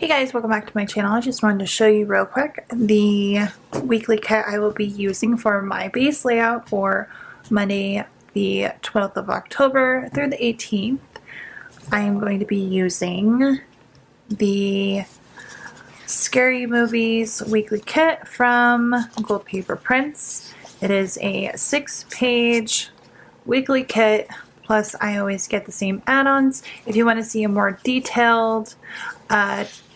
Hey guys, welcome back to my channel. I just wanted to show you real quick the weekly kit I will be using for my base layout for Monday the 12th of October through the 18th. I am going to be using the Scary Movies weekly kit from GoldPaperPrints. It is a 6-page weekly kit, plus I always get the same add-ons. If you want to see a more detailed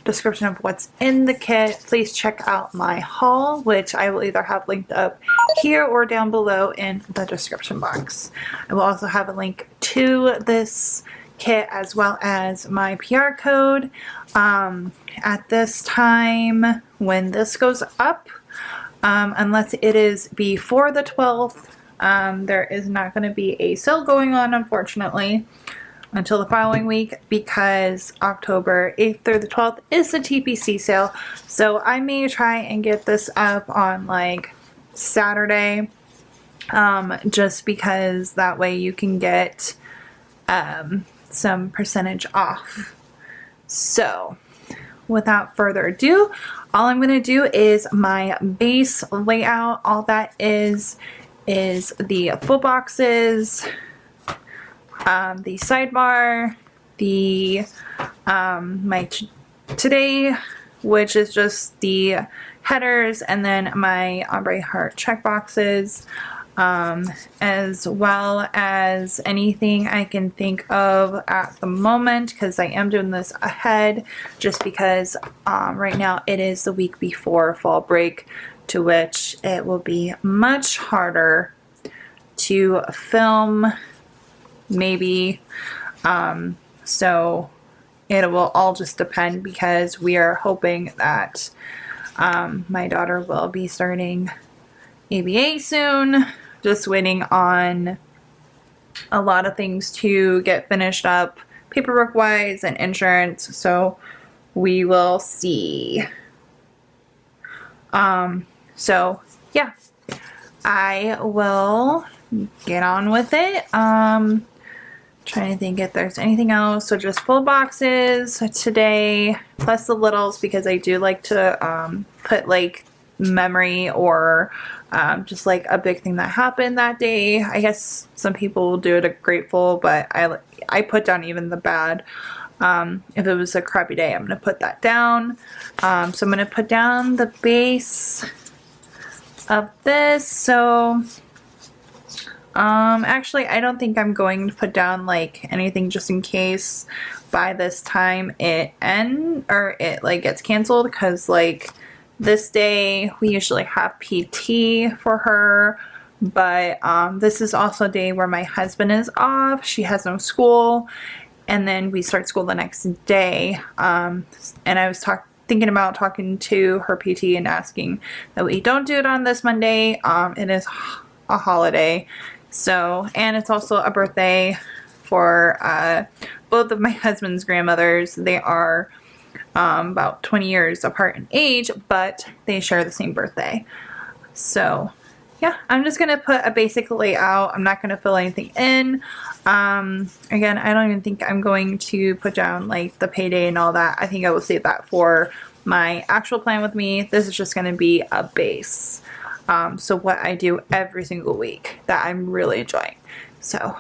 description of what's in the kit, please check out my haul, which I will either have linked up here or down below in the description box. I will also have a link to this kit as well as my PR code. At this time, when this goes up, unless it is before the 12th, there is not going to be a sale going on, unfortunately, until the following week, because October 8th through the 12th is the TPC sale. So I may try and get this up on like Saturday, just because that way you can get some percentage off. So without further ado, all I'm going to do is my base layout. All that is the full boxes, the sidebar, the my today, which is just the headers, and then my ombre heart checkboxes, as well as anything I can think of at the moment, because I am doing this ahead just because right now it is the week before fall break, to which it will be much harder to film, maybe. So it will all just depend, because we are hoping that my daughter will be starting ABA soon. Just waiting on a lot of things to get finished up paperwork wise and insurance, so we will see. So yeah, I will get on with it. Trying to think if there's anything else. So just full boxes today, plus the littles, because I do like to put like memory or just like a big thing that happened that day. I guess some people will do it a grateful, but I put down even the bad. If it was a crappy day, I'm going to put that down. So I'm going to put down the base of this. So actually, I don't think I'm going to put down like anything, just in case by this time it like gets canceled, because like this day we usually have PT for her, but this is also a day where my husband is off. She has no school, and then we start school the next day. And I was thinking about talking to her PT and asking that we don't do it on this Monday. It is a holiday. So, and it's also a birthday for both of my husband's grandmothers. They are about 20 years apart in age, but they share the same birthday. So yeah, I'm just going to put a basic layout. I'm not going to fill anything in. Again, I don't even think I'm going to put down like the payday and all that. I think I will save that for my actual plan with me. This is just going to be a base. So what I do every single week that I'm really enjoying. So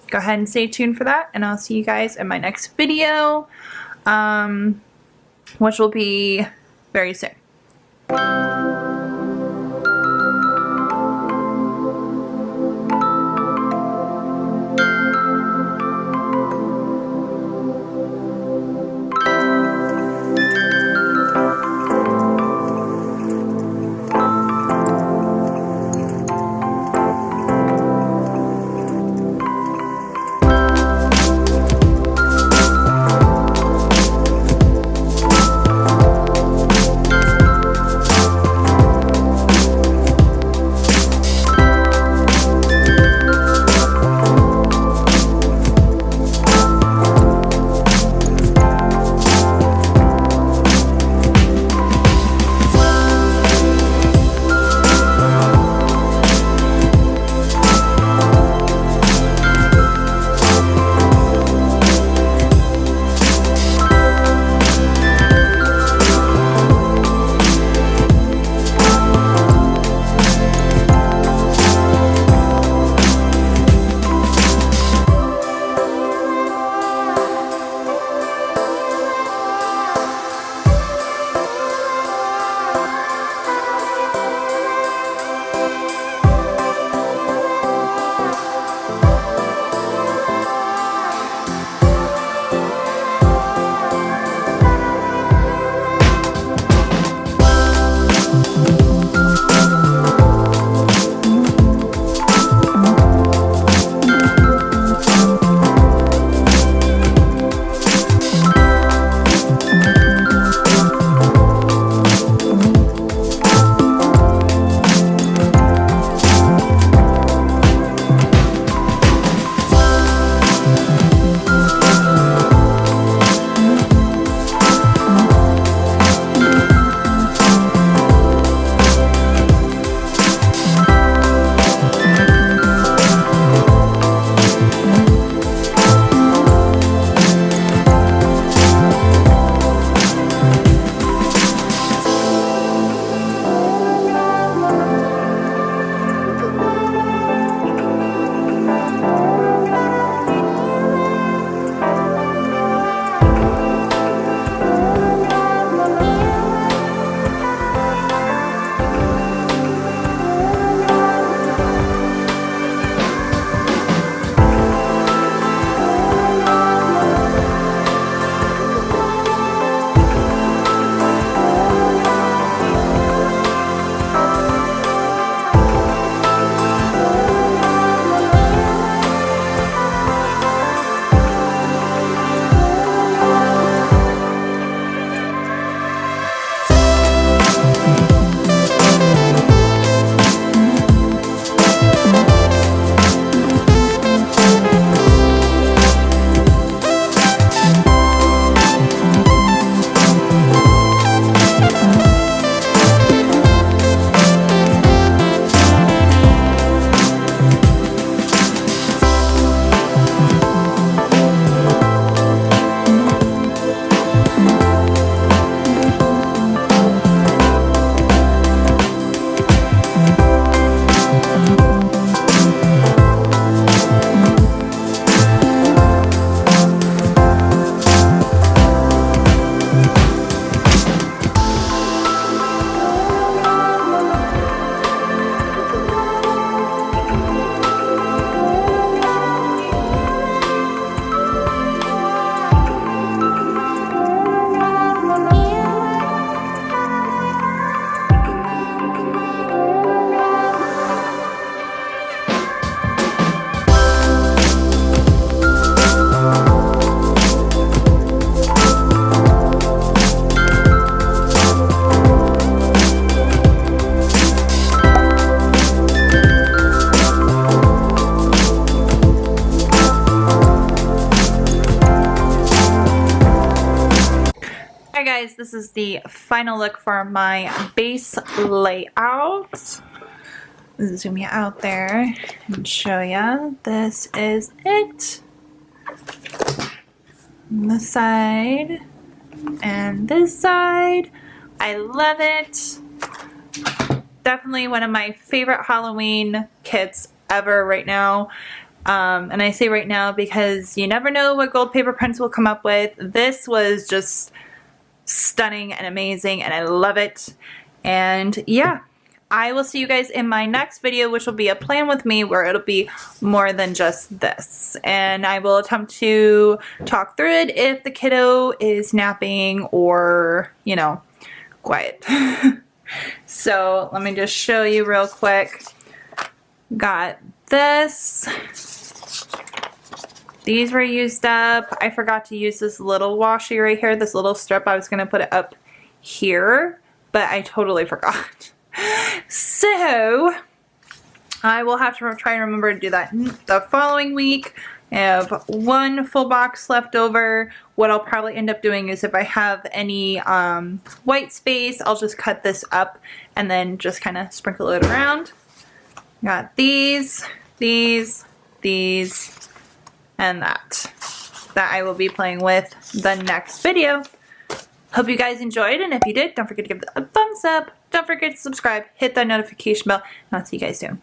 go ahead and stay tuned for that, and I'll see you guys in my next video, which will be very soon. this is the final look for my base layout. Zoom you out there and show you. This is it. This side and this side. I love it. Definitely one of my favorite Halloween kits ever right now. And I say right now because you never know what GoldPaperPrints will come up with. This was just stunning and amazing, and I love it. And yeah, I will see you guys in my next video, which will be a plan with me, where it'll be more than just this. And I will attempt to talk through it if the kiddo is napping or, you know, quiet. So let me just show you real quick. Got this. These were used up. I forgot to use this little washi right here, this little strip. I was going to put it up here, but I totally forgot. So I will have to try and remember to do that the following week. I have one full box left over. What I'll probably end up doing is if I have any white space, I'll just cut this up and then just kind of sprinkle it around. Got these, and that I will be playing with the next video. Hope you guys enjoyed, and if you did, don't forget to give it a thumbs up. Don't forget to subscribe, hit that notification bell, and I'll see you guys soon.